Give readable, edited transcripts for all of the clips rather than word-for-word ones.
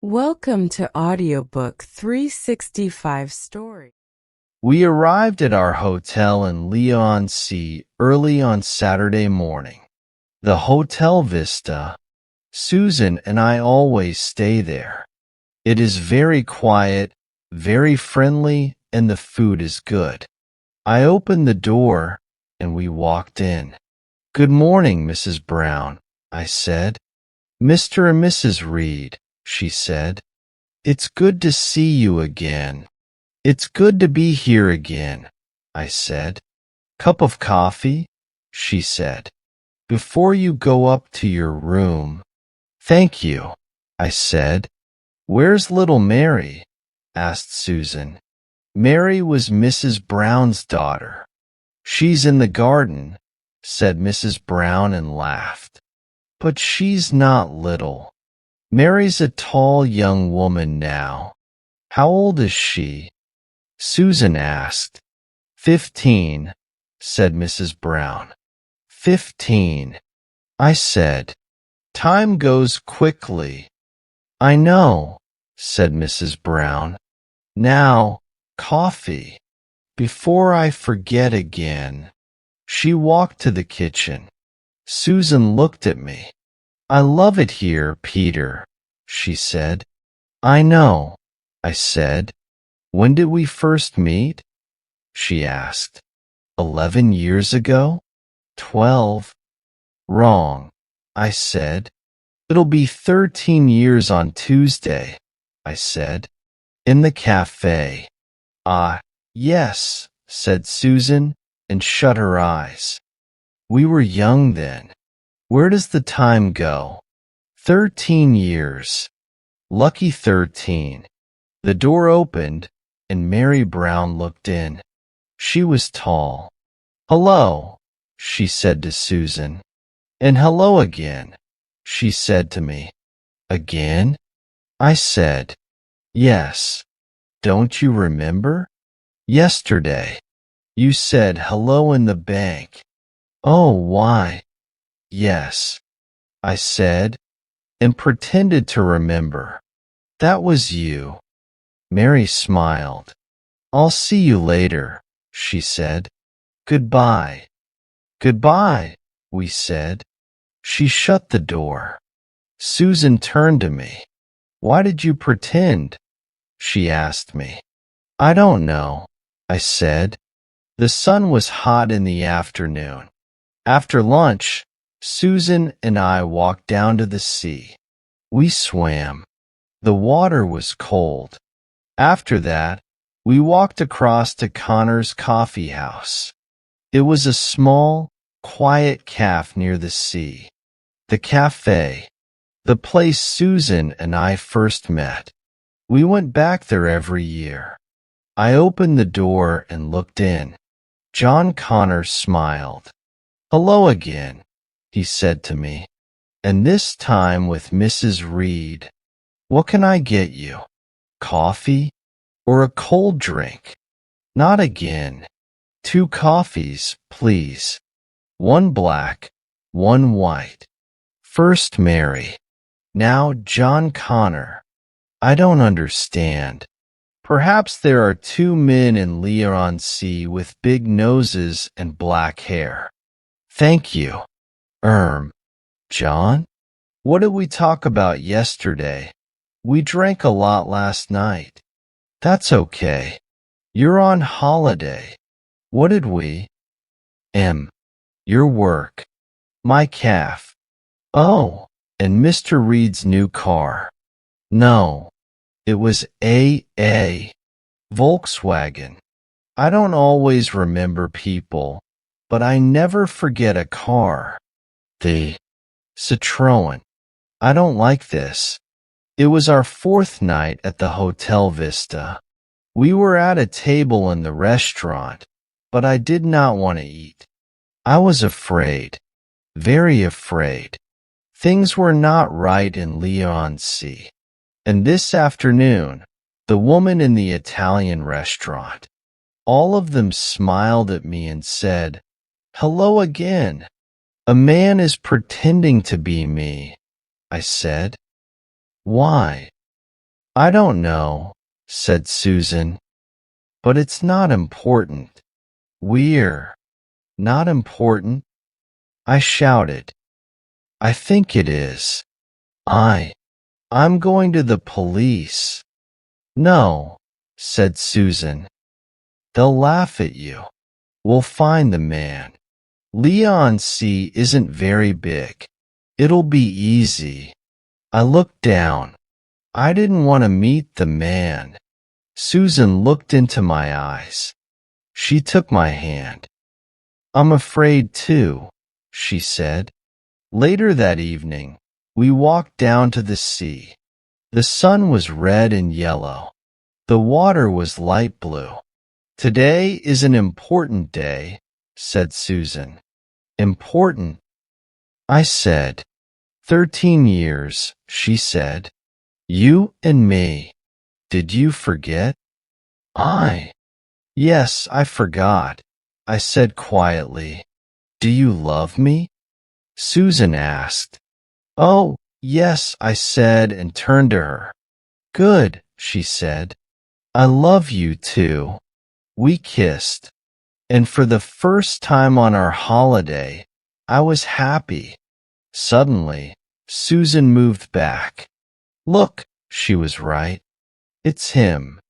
Welcome to Audiobook 365 Story. We arrived at our hotel in Leon C. early on Saturday morning. The Hotel Vista. Susan and I always stay there. It is very quiet, very friendly, and the food is good. I opened the door, and we walked in. "Good morning, Mrs. Brown," I said. "Mr. and Mrs. Reed," she said. "It's good to see you again." "It's good to be here again," I said. "Cup of coffee?" she said. "Before you go up to your room." "Thank you," I said. "Where's little Mary?" asked Susan. Mary was Mrs. Brown's daughter. "She's in the garden," said Mrs. Brown and laughed. "But she's not little. Mary's a tall young woman now." "How old is she?" Susan asked. 15, said Mrs. Brown. 15, I said. "Time goes quickly." "I know," said Mrs. Brown. "Now, coffee. Before I forget again." She walked to the kitchen. Susan looked at me. "I love it here, Peter," she said. "I know," I said. "When did we first meet?" she asked. 11 years ago? 12? Wrong, I said. "It'll be 13 years on Tuesday," I said. "In the cafe." "Ah, yes," said Susan, and shut her eyes. "We were young then. Where does the time go?" 13 years. Lucky 13. The door opened, and Mary Brown looked in. She was tall. "Hello," she said to Susan. "And hello again," she said to me. "Again?" I said. "Yes. Don't you remember? Yesterday, you said hello in the bank." "Oh, why?" "Yes," I said, and pretended to remember. "That was you." Mary smiled. "I'll see you later," she said. "Goodbye." "Goodbye," we said. She shut the door. Susan turned to me. "Why did you pretend?" she asked me. "I don't know," I said. The sun was hot in the afternoon. After lunch, Susan and I walked down to the sea. We swam. The water was cold. After that, we walked across to Connor's coffee house. It was a small, quiet cafe near the sea. The cafe, the place Susan and I first met. We went back there every year. I opened the door and looked in. John Connor smiled. "Hello again," he said to me, "and this time with Mrs. Reed. What can I get you? Coffee? Or a cold drink?" "Not again. 2 coffees, please. 1 black, 1 white." First Mary. Now John Connor. I don't understand. Perhaps there are 2 men in Leon C. with big noses and black hair. "Thank you." John? What did we talk about yesterday? "We drank a lot last night." "That's okay. You're on holiday." "What did we?" Your work. "My calf." "Oh, and Mr. Reed's new car." "No, it was a Volkswagen." I don't always remember people, but I never forget a car. The Citroen. I don't like this. It was our 4th night at the Hotel Vista. We were at a table in the restaurant, but I did not want to eat. I was afraid, very afraid. Things were not right in Leon C. And this afternoon, the woman in the Italian restaurant, all of them smiled at me and said, "Hello again. A man is pretending to be me." I said, "Why?" I don't know, said Susan, but it's not important. We're not important, I shouted. I think it is. I'm going to the police. No, said Susan. They'll laugh at you. We'll find the man. Leon C. isn't very big. It'll be easy. I looked down. I didn't want to meet the man. Susan looked into my eyes. She took my hand. I'm afraid too, she said. Later that evening, we walked down to the sea. The sun was red and yellow. The water was light blue. Today is an important day, said Susan. Important? I said. 13 years, she said. You and me. Did you forget? Yes, I forgot, I said quietly. Do you love me? Susan asked. Oh, yes, I said and turned to her. Good, she said. I love you too. We kissed, and for the first time on our holiday, I was happy. Suddenly, Susan moved back. Look, she was right. It's him.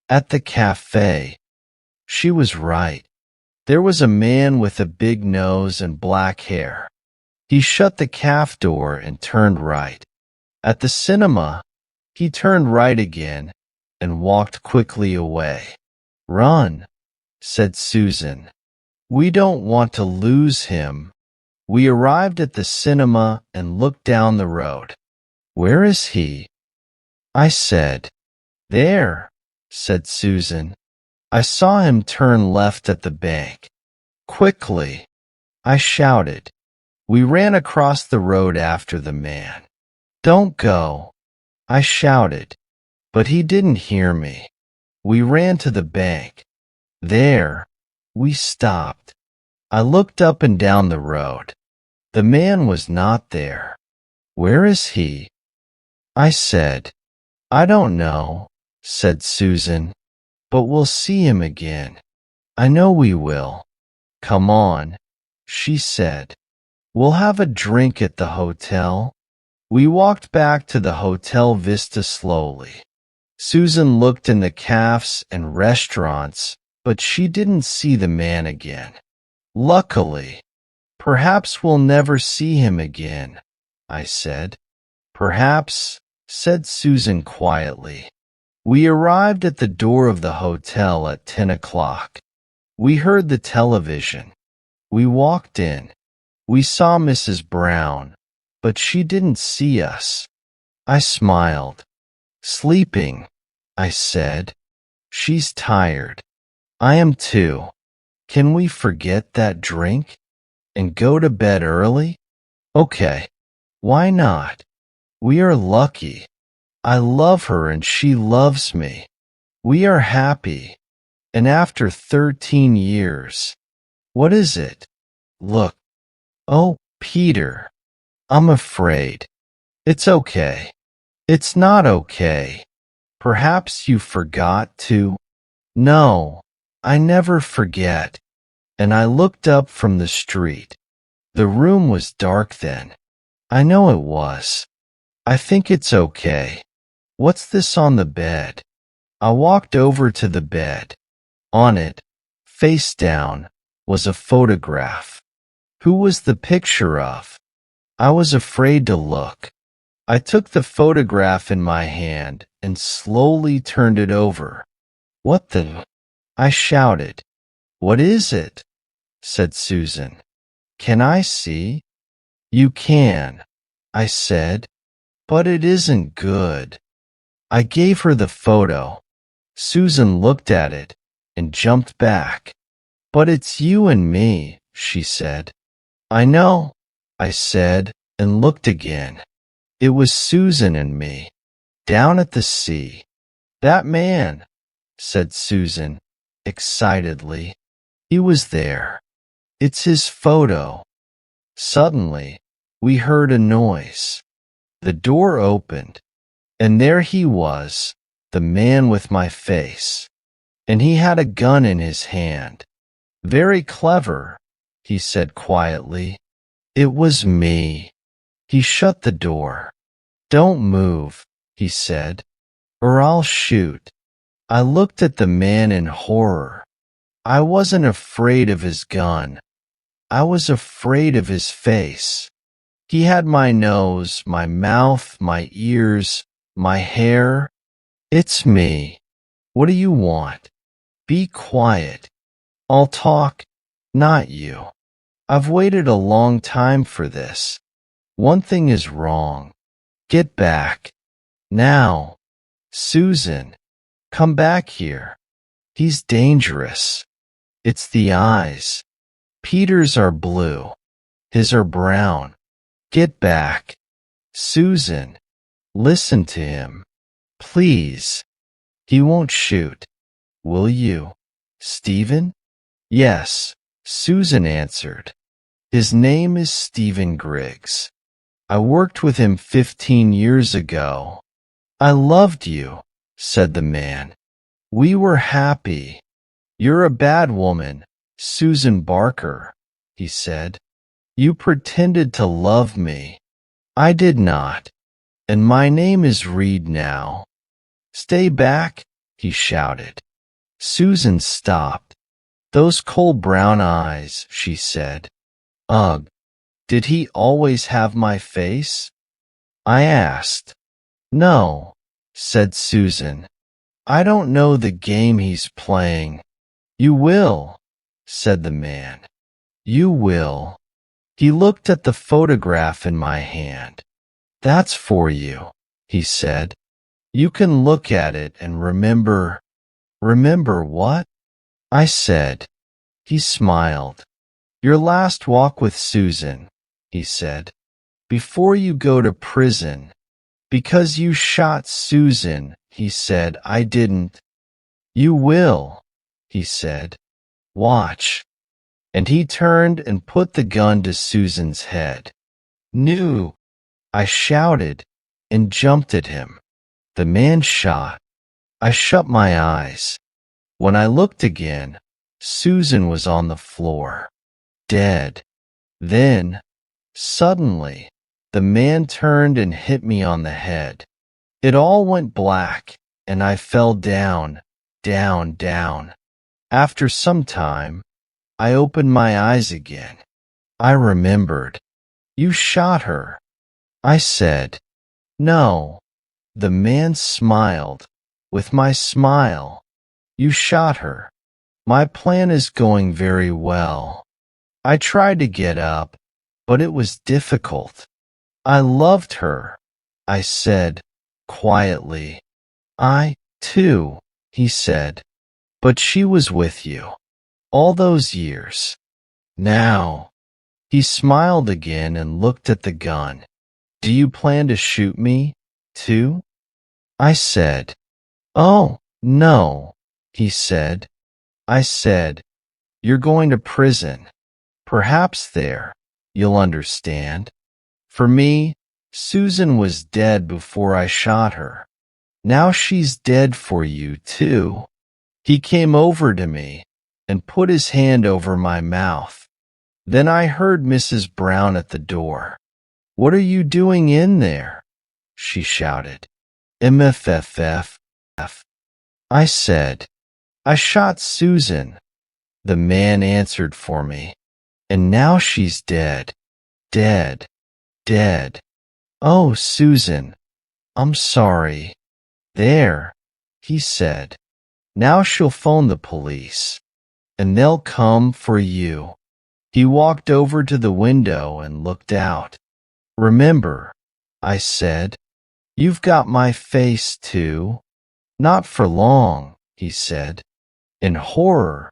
At the cafe. She was right. There was a man with a big nose and black hair. He shut the cafe door and turned right. At the cinema, he turned right again and walked quickly away. Run, said Susan. We don't want to lose him. We arrived at the cinema and looked down the road. Where is he? I said. There, said Susan. I saw him turn left at the bank. Quickly, I shouted. We ran across the road after the man. Don't go, I shouted, but he didn't hear me. We ran to the bank. There, we stopped. I looked up and down the road. The man was not there. Where is he? I said. I don't know, said Susan, but we'll see him again. I know we will. Come on, she said. We'll have a drink at the hotel. We walked back to the Hotel Vista slowly. Susan looked in the cafes and restaurants, but she didn't see the man again. Luckily, perhaps we'll never see him again, I said. Perhaps, said Susan quietly. We arrived at the door of the hotel at 10 o'clock. We heard the television. We walked in. We saw Mrs. Brown, but she didn't see us. I smiled. Sleeping, I said. She's tired. I am too. Can we forget that drink and go to bed early? Okay. Why not? We are lucky. I love her and she loves me. We are happy. And after 13 years, what is it? Look. Oh, Peter. I'm afraid. It's okay. It's not okay. Perhaps you forgot to. No, I never forget. And I looked up from the street. The room was dark then. I know it was. I think it's okay. What's this on the bed? I walked over to the bed. On it, face down, was a photograph. Who was the picture of? I was afraid to look. I took the photograph in my hand and slowly turned it over. What the? I shouted. What is it? Said Susan. Can I see? You can, I said, but it isn't good. I gave her the photo. Susan looked at it and jumped back. But it's you and me, she said. I know, I said, and looked again. It was Susan and me, down at the sea. That man, said Susan, excitedly. He was there. It's his photo. Suddenly, we heard a noise. The door opened, And there he was, the man with my face. And he had a gun in his hand. Very clever, he said quietly. It was me. He shut the door. Don't move, he said, or I'll shoot. I looked at the man in horror. I wasn't afraid of his gun. I was afraid of his face. He had my nose, my mouth, my ears, my hair. It's me. What do you want? Be quiet. I'll talk, not you. I've waited a long time for this. One thing is wrong. Get back. Now. Susan, come back here. He's dangerous. It's the eyes. Peter's are blue. His are brown. Get back. Susan, listen to him. Please. He won't shoot. Will you? Stephen? Yes, Susan answered. His name is Stephen Griggs. I worked with him 15 years ago. I loved you, said the man. We were happy. You're a bad woman, Susan Barker, he said. You pretended to love me. I did not. And my name is Reed now. Stay back, he shouted. Susan stopped. Those cold brown eyes, she said. Ugh, did he always have my face? I asked. No, said Susan. I don't know the game he's playing. You will, said the man. You will. He looked at the photograph in my hand. That's for you, he said. You can look at it and remember. Remember what? I said. He smiled. Your last walk with Susan, he said, before you go to prison. Because you shot Susan, he said. I didn't. You will, he said. Watch. And he turned and put the gun to Susan's head. No, I shouted and jumped at him. The man shot. I shut my eyes. When I looked again, Susan was on the floor, dead. Then, suddenly, the man turned and hit me on the head. It all went black, and I fell down, down, down. After some time, I opened my eyes again. I remembered. You shot her. I said, no. The man smiled. With my smile. You shot her. My plan is going very well. I tried to get up, but it was difficult. I loved her, I said, quietly. I, too, he said. But she was with you. All those years. Now. He smiled again and looked at the gun. Do you plan to shoot me, too? I said. Oh, no, he said. I said, you're going to prison. Perhaps there, you'll understand. For me, Susan was dead before I shot her. Now she's dead for you, too. He came over to me and put his hand over my mouth. Then I heard Mrs. Brown at the door. What are you doing in there? She shouted. MFFF. I said, I shot Susan. The man answered for me. And now she's dead. Dead. Dead. Oh, Susan, I'm sorry. There, he said. Now she'll phone the police. And they'll come for you. He walked over to the window and looked out. Remember, I said, you've got my face too. Not for long, he said. In horror,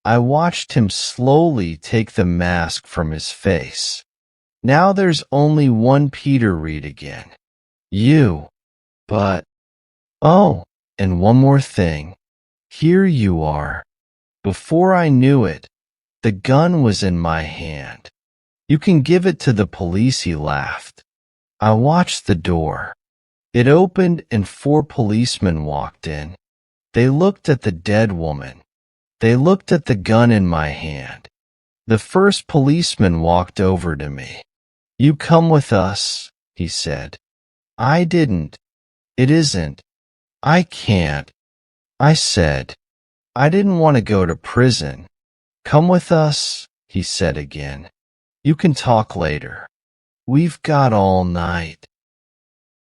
I watched him slowly take the mask from his face. Now there's only one Peter Reed again. You. But, oh, and one more thing. Here you are. Before I knew it, the gun was in my hand. You can give it to the police, he laughed. I watched the door. It opened and 4 policemen walked in. They looked at the dead woman. They looked at the gun in my hand. The first policeman walked over to me. "You come with us," he said. I didn't. "It isn't. I can't," I said. I didn't want to go to prison. "Come with us," he said again. "You can talk later. We've got all night."